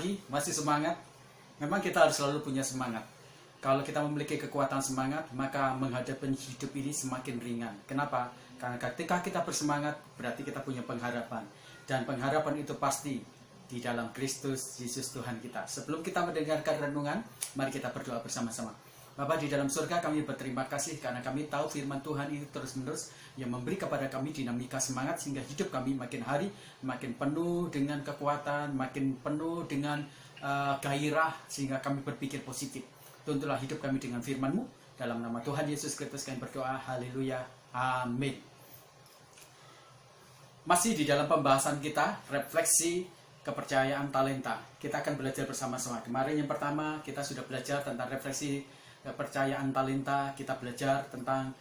pagi, masih semangat? Memang kita harus selalu punya semangat. Kalau kita memiliki kekuatan semangat, maka menghadapi hidup ini semakin ringan. Kenapa? Karena ketika kita bersemangat, berarti kita punya pengharapan. Dan pengharapan itu pasti di dalam Kristus Yesus Tuhan kita. Sebelum kita mendengarkan renungan, mari kita berdoa bersama-sama. Bapa di dalam surga, kami berterima kasih karena kami tahu firman Tuhan itu terus-menerus yang memberi kepada kami dinamika semangat sehingga hidup kami makin hari makin penuh dengan kekuatan, makin penuh dengan gairah sehingga kami berpikir positif. Tuntunlah hidup kami dengan firman-Mu. Dalam nama Tuhan Yesus Kristus kami berdoa. Haleluya. Amin. Masih di dalam pembahasan kita, refleksi kepercayaan talenta. Kita akan belajar bersama-sama. Kemarin yang pertama kita sudah belajar tentang refleksi kepercayaan talenta. Kita belajar tentang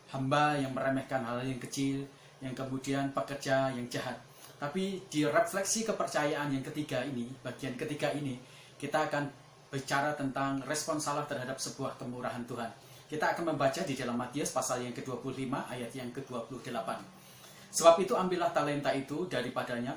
hamba yang meremehkan hal yang kecil, yang kemudian pekerja yang jahat. Tapi di refleksi kepercayaan yang ketiga ini, bagian ketiga ini, kita akan bicara tentang respon salah terhadap sebuah kemurahan Tuhan. Kita akan membaca di dalam Matius pasal yang ke-25 ayat yang ke-28. Sebab itu ambillah talenta itu daripadanya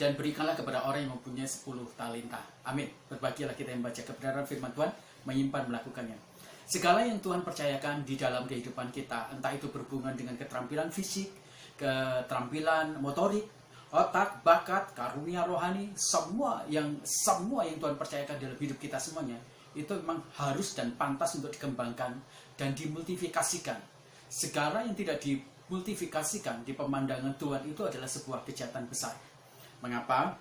dan berikanlah kepada orang yang mempunyai 10 talenta. Amin. Berbahagialah kita yang membaca kebenaran firman Tuhan, menyimpan, melakukannya. Segala yang Tuhan percayakan di dalam kehidupan kita, entah itu berhubungan dengan keterampilan fisik, keterampilan motorik, otak, bakat, karunia rohani, semua yang Tuhan percayakan dalam hidup kita semuanya, itu memang harus dan pantas untuk dikembangkan dan dimultifikasikan. Segala yang tidak dimultifikasikan di pemandangan Tuhan itu adalah sebuah kejahatan besar. Mengapa?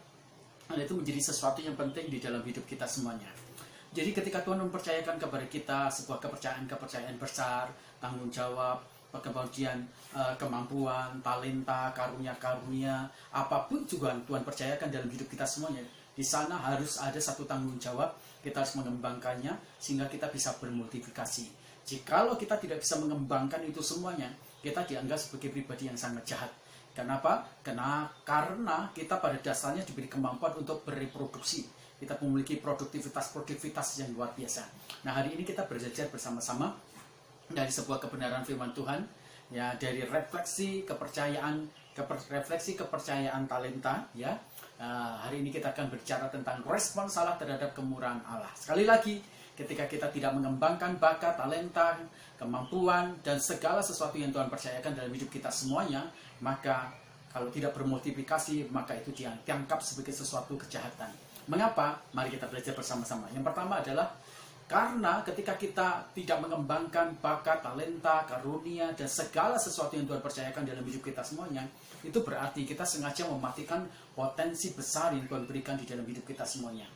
Karena itu menjadi sesuatu yang penting di dalam hidup kita semuanya. Jadi ketika Tuhan mempercayakan kepada kita sebuah kepercayaan besar, tanggung jawab, kemudian kemampuan, talenta, karunia-karunia, apapun juga Tuhan percayakan dalam hidup kita semuanya. Di sana harus ada satu tanggung jawab, kita harus mengembangkannya sehingga kita bisa bermultifikasi. Jikalau kita tidak bisa mengembangkan itu semuanya, kita dianggap sebagai pribadi yang sangat jahat. Kenapa? Karena kita pada dasarnya diberi kemampuan untuk bereproduksi. Kita memiliki produktivitas yang luar biasa. Nah, hari ini kita belajar bersama-sama dari sebuah kebenaran firman Tuhan, ya, dari refleksi kepercayaan talenta, ya. Hari ini kita akan berbicara tentang respon salah terhadap kemurahan Allah. Sekali lagi, ketika kita tidak mengembangkan bakat, talenta, kemampuan, dan segala sesuatu yang Tuhan percayakan dalam hidup kita semuanya, maka kalau tidak bermultiplikasi, maka itu dianggap sebagai sesuatu kejahatan. Mengapa? Mari kita belajar bersama-sama. Yang pertama adalah karena ketika kita tidak mengembangkan bakat, talenta, karunia, dan segala sesuatu yang Tuhan percayakan dalam hidup kita semuanya, itu berarti kita sengaja mematikan potensi besar yang Tuhan berikan di dalam hidup kita semuanya.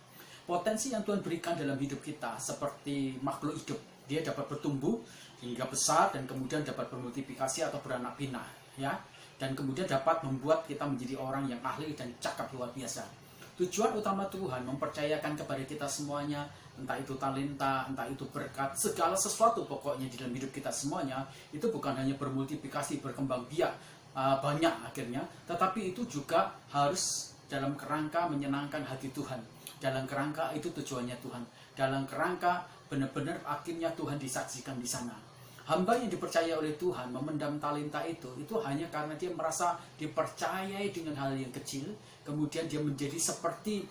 Potensi yang Tuhan berikan dalam hidup kita seperti makhluk hidup. Dia dapat bertumbuh hingga besar dan kemudian dapat bermultiplikasi atau beranak pinak, ya. Dan kemudian dapat membuat kita menjadi orang yang ahli dan cakap luar biasa. Tujuan utama Tuhan mempercayakan kepada kita semuanya, entah itu talenta, entah itu berkat, segala sesuatu pokoknya di dalam hidup kita semuanya, itu bukan hanya bermultiplikasi, berkembang biak banyak akhirnya, tetapi itu juga harus dalam kerangka menyenangkan hati Tuhan. Dalam kerangka itu tujuannya Tuhan. Dalam kerangka benar-benar akhirnya Tuhan disaksikan di sana. Hamba yang dipercaya oleh Tuhan memendam talenta itu hanya karena dia merasa dipercayai dengan hal yang kecil, kemudian dia menjadi seperti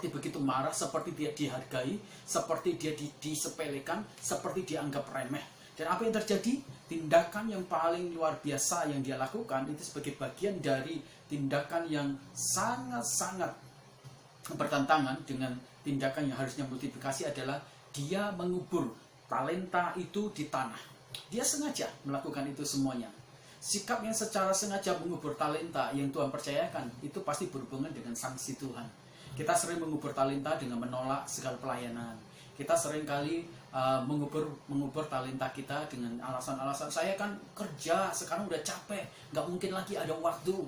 begitu marah, seperti dia dihargai, seperti dia disepelekan, seperti dianggap remeh. Dan apa yang terjadi? Tindakan yang paling luar biasa yang dia lakukan itu sebagai bagian dari tindakan yang sangat-sangat bertentangan dengan tindakan yang harusnya multiplikasi adalah dia mengubur talenta itu di tanah. Dia sengaja melakukan itu semuanya. Sikap yang secara sengaja mengubur talenta yang Tuhan percayakan itu pasti berhubungan dengan sanksi Tuhan. Kita sering mengubur talenta dengan menolak segala pelayanan. Kita sering kali mengubur talenta kita dengan alasan-alasan, saya kan kerja, sekarang udah capek, nggak mungkin lagi ada waktu.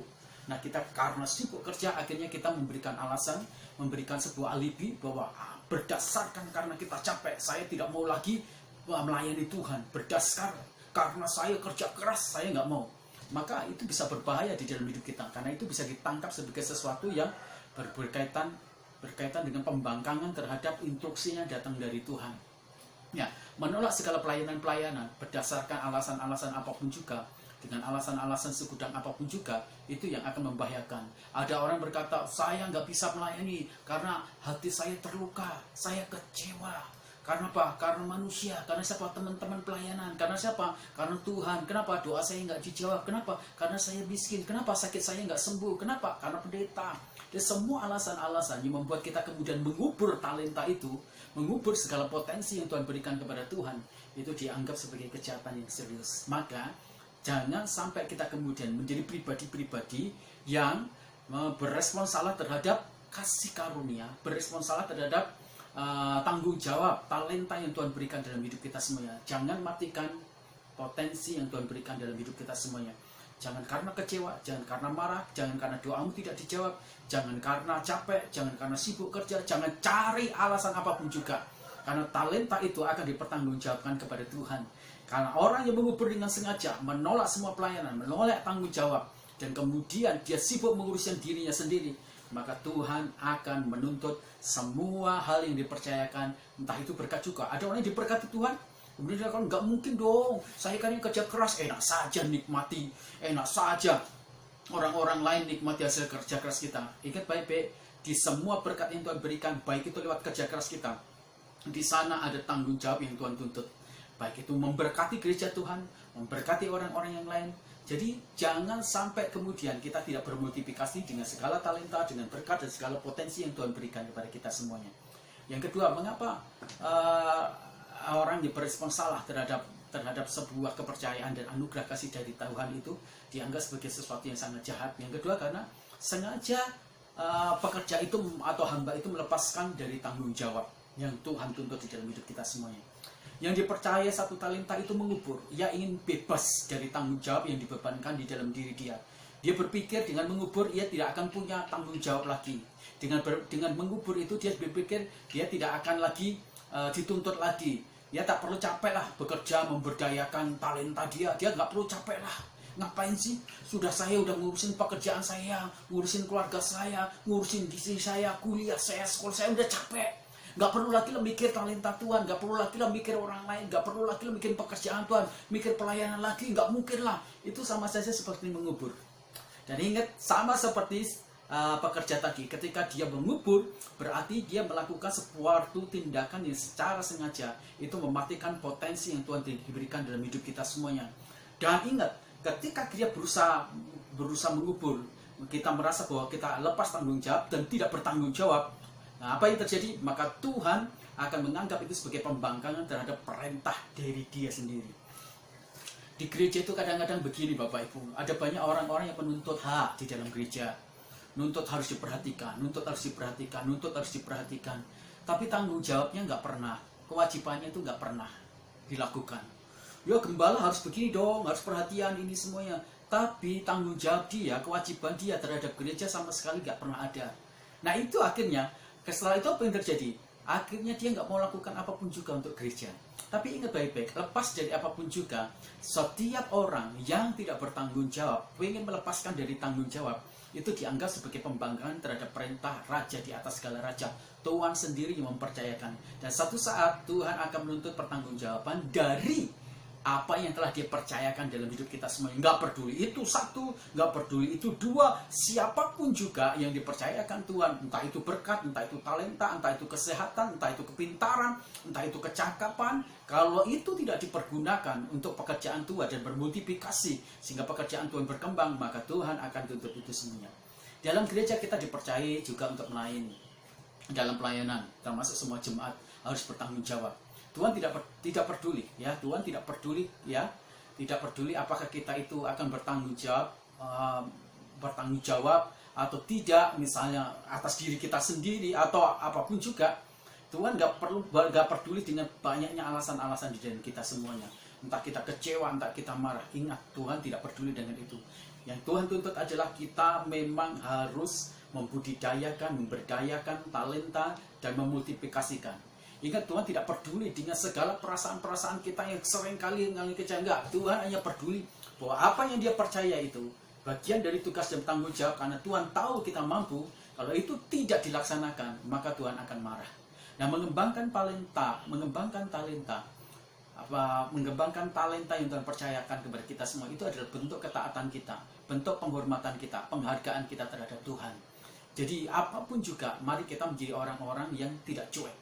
Nah, kita karena sibuk kerja, akhirnya kita memberikan alasan, memberikan sebuah alibi bahwa berdasarkan karena kita capek, saya tidak mau lagi melayani Tuhan. Berdasar karena saya kerja keras, saya nggak mau. Maka itu bisa berbahaya di dalam hidup kita, karena itu bisa ditangkap sebagai sesuatu yang berkaitan dengan pembangkangan terhadap instruksi yang datang dari Tuhan. Ya, menolak segala pelayanan-pelayanan berdasarkan alasan-alasan apapun juga, dengan alasan-alasan segudang apapun juga, itu yang akan membahayakan. Ada orang berkata, saya nggak bisa melayani karena hati saya terluka, saya kecewa. Karena apa? Karena manusia. Karena siapa? Teman-teman pelayanan. Karena siapa? Karena Tuhan. Kenapa? Doa saya nggak dijawab. Kenapa? Karena saya miskin. Kenapa? Sakit saya nggak sembuh. Kenapa? Karena pendeta. Dan semua alasan-alasan yang membuat kita kemudian mengubur talenta itu, mengubur segala potensi yang Tuhan berikan kepada Tuhan, itu dianggap sebagai kejahatan yang serius. Maka jangan sampai kita kemudian menjadi pribadi-pribadi yang berespon salah terhadap kasih karunia, berespon salah terhadap tanggung jawab, talenta yang Tuhan berikan dalam hidup kita semuanya. Jangan matikan potensi yang Tuhan berikan dalam hidup kita semuanya. Jangan karena kecewa, jangan karena marah, jangan karena doamu tidak dijawab, jangan karena capek, jangan karena sibuk kerja, jangan cari alasan apapun juga. Karena talenta itu akan dipertanggungjawabkan kepada Tuhan. Karena orang yang mengubur dengan sengaja, menolak semua pelayanan, menolak tanggung jawab, dan kemudian dia sibuk menguruskan dirinya sendiri, maka Tuhan akan menuntut semua hal yang dipercayakan. Entah itu berkat juga. Ada orang yang diberkati Tuhan, kemudian dia katakan, nggak mungkin dong, saya kan yang kerja keras, enak saja nikmati, enak saja orang-orang lain nikmati hasil kerja keras kita. Ingat baik-baik, di semua berkat yang Tuhan berikan, baik itu lewat kerja keras kita, di sana ada tanggung jawab yang Tuhan tuntut. Baik itu memberkati gereja Tuhan, memberkati orang-orang yang lain. Jadi jangan sampai kemudian kita tidak bermultiplikasi dengan segala talenta, dengan berkat dan segala potensi yang Tuhan berikan kepada kita semuanya. Yang kedua, mengapa orang yang berespon salah terhadap sebuah kepercayaan dan anugerah kasih dari Tuhan itu dianggap sebagai sesuatu yang sangat jahat? Yang kedua, karena sengaja pekerja itu atau hamba itu melepaskan dari tanggung jawab yang Tuhan tuntut di dalam hidup kita semuanya. Yang dipercaya satu talenta itu mengubur. Ia ingin bebas dari tanggung jawab yang dibebankan di dalam diri dia. Dia berpikir dengan mengubur ia tidak akan punya tanggung jawab lagi. Dengan mengubur itu dia berpikir dia tidak akan lagi dituntut lagi. Dia tak perlu capek lah bekerja memberdayakan talenta dia. Dia nggak perlu capek lah. Ngapain sih? Saya udah ngurusin pekerjaan saya, ngurusin keluarga saya, ngurusin diri saya, kuliah saya, sekolah saya udah capek. Gak perlu lagi lo mikir talenta Tuhan, gak perlu lagi lo mikir orang lain, gak perlu lagi lo mikir pekerjaan Tuhan, mikir pelayanan lagi, gak mungkin lah. Itu sama saja seperti mengubur. Dan ingat, sama seperti pekerja tadi, ketika dia mengubur, berarti dia melakukan suatu tindakan yang secara sengaja itu mematikan potensi yang Tuhan diberikan dalam hidup kita semuanya. Dan ingat, ketika dia berusaha mengubur, kita merasa bahwa kita lepas tanggung jawab dan tidak bertanggung jawab. Nah, apa yang terjadi? Maka Tuhan akan menganggap itu sebagai pembangkangan terhadap perintah dari dia sendiri. Di gereja itu kadang-kadang begini Bapak Ibu, ada banyak orang-orang yang menuntut hak di dalam gereja. Nuntut harus diperhatikan, nuntut harus diperhatikan, nuntut harus diperhatikan. Tapi tanggung jawabnya nggak pernah, kewajibannya itu nggak pernah dilakukan. Ya gembala harus begini dong, harus perhatian ini semuanya. Tapi tanggung jawab dia, kewajiban dia terhadap gereja sama sekali nggak pernah ada. Nah itu akhirnya, setelah itu apa yang terjadi? Akhirnya dia nggak mau lakukan apapun juga untuk gereja. Tapi ingat baik-baik, lepas dari apapun juga, setiap orang yang tidak bertanggung jawab, ingin melepaskan dari tanggung jawab, itu dianggap sebagai pembangkangan terhadap perintah raja di atas segala raja. Tuhan sendiri yang mempercayakan. Dan satu saat Tuhan akan menuntut pertanggungjawaban dari apa yang telah dia percayakan dalam hidup kita semuanya. Nggak peduli itu satu, nggak peduli itu dua, siapapun juga yang dipercayakan Tuhan, entah itu berkat, entah itu talenta, entah itu kesehatan, entah itu kepintaran, entah itu kecakapan, kalau itu tidak dipergunakan untuk pekerjaan Tuhan dan bermultiplikasi sehingga pekerjaan Tuhan berkembang, maka Tuhan akan tuntut itu semuanya. Dalam gereja kita dipercayai juga untuk melayani. Dalam pelayanan, termasuk semua jemaat harus bertanggung jawab. Tuhan tidak peduli, ya. Tuhan tidak peduli, ya. Tidak peduli apakah kita itu akan bertanggung jawab atau tidak, misalnya atas diri kita sendiri atau apapun juga. Tuhan nggak peduli dengan banyaknya alasan-alasan di dalam kita semuanya. Entah kita kecewa, entah kita marah. Ingat, Tuhan tidak peduli dengan itu. Yang Tuhan tuntut adalah kita memang harus membudidayakan, memberdayakan talenta dan memultiplikasikan. Ingat, Tuhan tidak peduli dengan segala perasaan-perasaan kita yang seringkali mengalami kecewa. Enggak, Tuhan hanya peduli bahwa apa yang dia percaya itu bagian dari tugas dan tanggung jawab, karena Tuhan tahu kita mampu. Kalau itu tidak dilaksanakan, maka Tuhan akan marah. Nah, mengembangkan talenta mengembangkan talenta yang Tuhan percayakan kepada kita semua, itu adalah bentuk ketaatan kita, bentuk penghormatan kita, penghargaan kita terhadap Tuhan. Jadi apapun juga, mari kita menjadi orang-orang yang tidak cuek,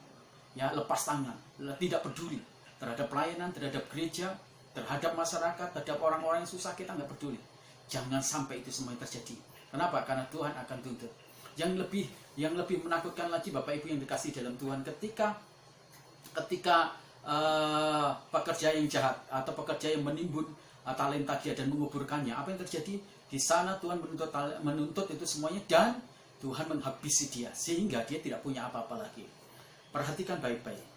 ya, lepas tangan, tidak peduli terhadap pelayanan, terhadap gereja, terhadap masyarakat, terhadap orang-orang yang susah, kita nggak peduli. Jangan sampai itu semua terjadi. Kenapa? Karena Tuhan akan tuntut. Yang lebih menakutkan lagi, Bapak Ibu yang dikasih dalam Tuhan, ketika pekerja yang jahat atau pekerja yang menimbun talenta dia dan menguburkannya, apa yang terjadi? Di sana Tuhan menuntut itu semuanya, dan Tuhan menghabisi dia sehingga dia tidak punya apa-apa lagi. Perhatikan baik-baik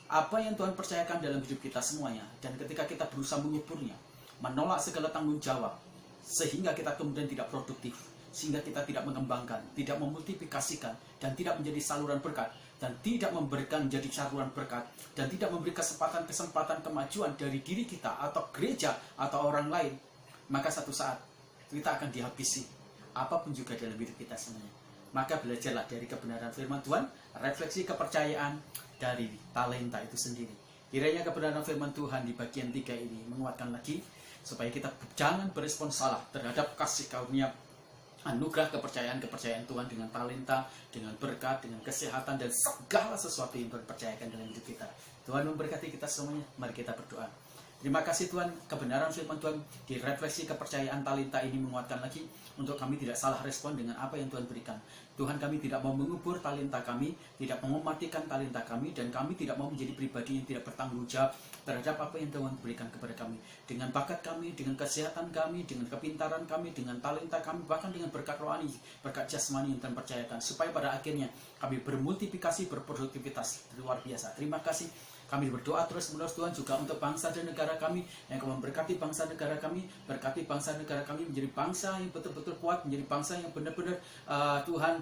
apa yang Tuhan percayakan dalam hidup kita semuanya, dan ketika kita berusaha menguburnya, menolak segala tanggung jawab, sehingga kita kemudian tidak produktif, sehingga kita tidak mengembangkan, tidak memultiplikasikan, dan tidak menjadi saluran berkat, dan tidak memberikan jadi saluran berkat, dan tidak memberi kesempatan kemajuan dari diri kita atau gereja atau orang lain, maka satu saat kita akan dihabisi, apapun juga dalam hidup kita semuanya. Maka belajarlah dari kebenaran firman Tuhan, refleksi kepercayaan dari talenta itu sendiri. Kiranya kebenaran firman Tuhan di bagian 3 ini menguatkan lagi, supaya kita jangan berespon salah terhadap kasih karunia, anugerah kepercayaan Tuhan dengan talenta, dengan berkat, dengan kesehatan, dan segala sesuatu yang Tuhan percayakan dalam hidup kita. Tuhan memberkati kita semuanya. Mari kita berdoa. Terima kasih Tuhan, kebenaran firman Tuhan di refleksi kepercayaan talenta ini menguatkan lagi untuk kami tidak salah respon dengan apa yang Tuhan berikan. Tuhan, kami tidak mau mengubur talenta kami, tidak mau mematikan talenta kami, dan kami tidak mau menjadi pribadi yang tidak bertanggung jawab terhadap apa yang Tuhan berikan kepada kami. Dengan bakat kami, dengan kesehatan kami, dengan kepintaran kami, dengan talenta kami, bahkan dengan berkat rohani, berkat jasmani yang Tuhan percayakan, supaya pada akhirnya kami bermultiplikasi, berproduktivitas luar biasa. Terima kasih. Kami berdoa terus-menerus Tuhan juga untuk bangsa dan negara kami, yang Kau memberkati bangsa negara kami, berkati bangsa negara kami menjadi bangsa yang betul-betul kuat, menjadi bangsa yang benar-benar Tuhan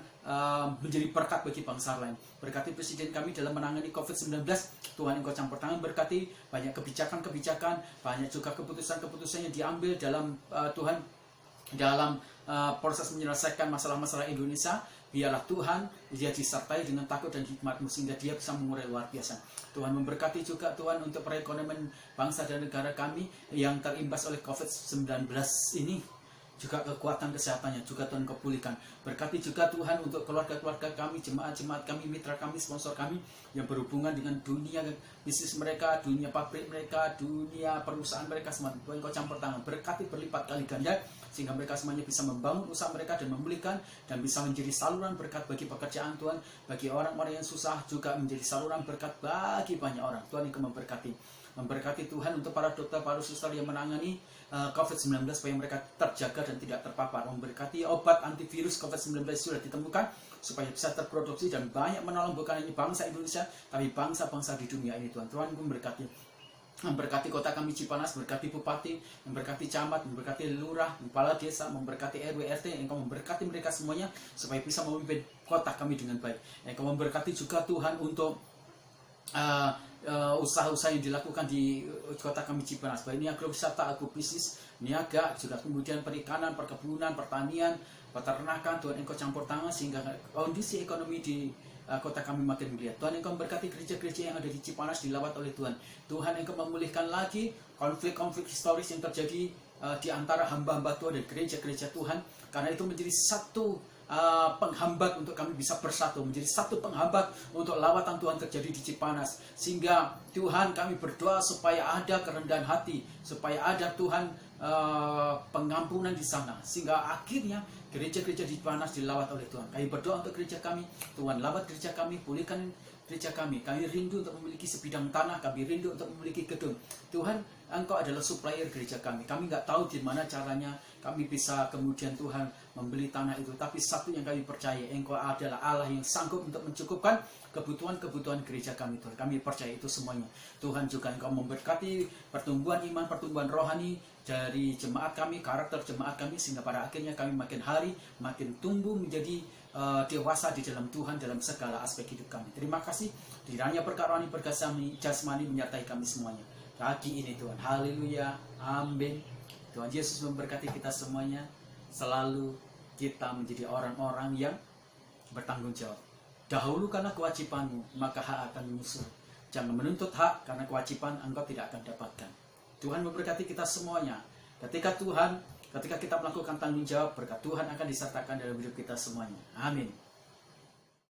menjadi berkat bagi bangsa lain. Berkati presiden kami dalam menangani COVID-19, Tuhan Engkau campur tangan, berkati banyak kebijakan-kebijakan, banyak juga keputusan-keputusan yang diambil dalam Tuhan dalam proses menyelesaikan masalah-masalah Indonesia. Biarlah Tuhan dia disertai dengan takut dan hikmat-Mu sehingga dia bisa mengurai luar biasa. Tuhan memberkati juga Tuhan untuk perekonomian bangsa dan negara kami yang terimbas oleh COVID-19 ini, juga kekuatan kesehatannya juga Tuhan Kau pulihkan. Berkati juga Tuhan untuk keluarga-keluarga kami, jemaat-jemaat kami, mitra kami, sponsor kami yang berhubungan dengan dunia bisnis mereka, dunia pabrik mereka, dunia perusahaan mereka semua. Tuhan Kau campur tangan, berkati berlipat kali ganda sehingga mereka semuanya bisa membangun usaha mereka dan memulihkan, dan bisa menjadi saluran berkat bagi pekerjaan Tuhan, bagi orang-orang yang susah, juga menjadi saluran berkat bagi banyak orang. Tuhan Engkau memberkati Tuhan untuk para dokter, para suster yang menangani COVID-19 supaya mereka terjaga dan tidak terpapar. Memberkati obat antivirus COVID-19 sudah ditemukan supaya bisa terproduksi dan banyak menolong bukan hanya bangsa Indonesia tapi bangsa-bangsa di dunia ini. Tuhan memberkati kota kami Cipanas, memberkati bupati, memberkati camat, memberkati lurah, kepala desa, memberkati RW RT, Engkau memberkati mereka semuanya supaya bisa memimpin kota kami dengan baik. Engkau memberkati juga Tuhan untuk usaha-usaha yang dilakukan di kota kami Cipanas, baik ini agrowisata, agrobisnis, niaga, juga kemudian perikanan, perkebunan, pertanian, peternakan. Tuhan Engkau campur tangan sehingga kondisi ekonomi di kota kami makin melihat. Tuhan Engkau memberkati gereja-gereja yang ada di Cipanas dilawat oleh Tuhan. Tuhan Engkau memulihkan lagi konflik-konflik historis yang terjadi di antara hamba-hamba Tuhan dan gereja-gereja Tuhan, karena itu menjadi satu penghambat untuk kami bisa bersatu, menjadi satu penghambat untuk lawatan Tuhan terjadi di Cipanas. Sehingga Tuhan, kami berdoa supaya ada kerendahan hati, supaya ada Tuhan pengampunan di sana, sehingga akhirnya gereja-gereja di Cipanas dilawat oleh Tuhan. Kami berdoa untuk gereja kami, Tuhan lawat gereja kami, pulihkan gereja kami. Kami rindu untuk memiliki sebidang tanah, kami rindu untuk memiliki gedung. Tuhan, Engkau adalah supplier gereja kami. Kami nggak tahu di mana caranya kami bisa kemudian Tuhan membeli tanah itu. Tapi satu yang kami percaya, Engkau adalah Allah yang sanggup untuk mencukupkan kebutuhan-kebutuhan gereja kami, Tuhan. Kami percaya itu semuanya. Tuhan juga Engkau memberkati pertumbuhan iman, pertumbuhan rohani dari jemaat kami, karakter jemaat kami, sehingga pada akhirnya kami makin hari makin tumbuh menjadi dewasa di dalam Tuhan dalam segala aspek hidup kami. Terima kasih. Kiranya berkat rohani, berkat jasmani menyertai kami semuanya pagi ini, Tuhan. Haleluya. Amin. Tuhan Yesus memberkati kita semuanya. Selalu kita menjadi orang-orang yang bertanggung jawab. Dahulu karena kewajibanmu, maka hak akan menyusul. Jangan menuntut hak karena kewajiban engkau tidak akan dapatkan. Tuhan memberkati kita semuanya. Ketika kita melakukan tanggung jawab, berkat Tuhan akan disertakan dalam hidup kita semuanya. Amin.